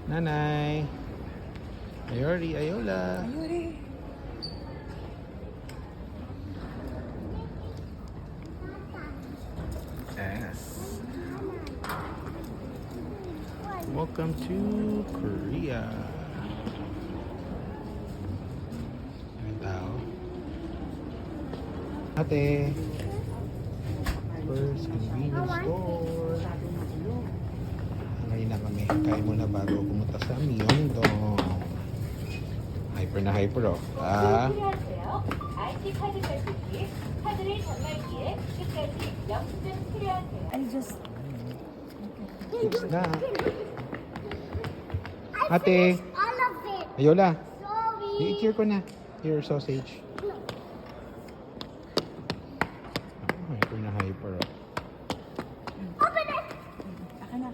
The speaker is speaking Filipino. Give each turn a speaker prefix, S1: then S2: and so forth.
S1: Nanay. Ayori, Ayola.
S2: Ayuri.
S1: Yes. Welcome to Korea. Ang tao. Ate. First convenience store. Ngayon na kami. Kain muna bago pumunta sa Myeongdong. Hyper na hyper oh.
S3: 필요하세요. IT 카드 결제기, 카드를 단말기에 끝까지 영수증 필요하세요.
S2: I just...
S1: It's na. Ate.
S4: All of it.
S1: Ayola.
S4: Sorry.
S1: I-cheer ko na. Here, sausage. Hyper na hyper oh.
S4: Open it.
S2: Akin na.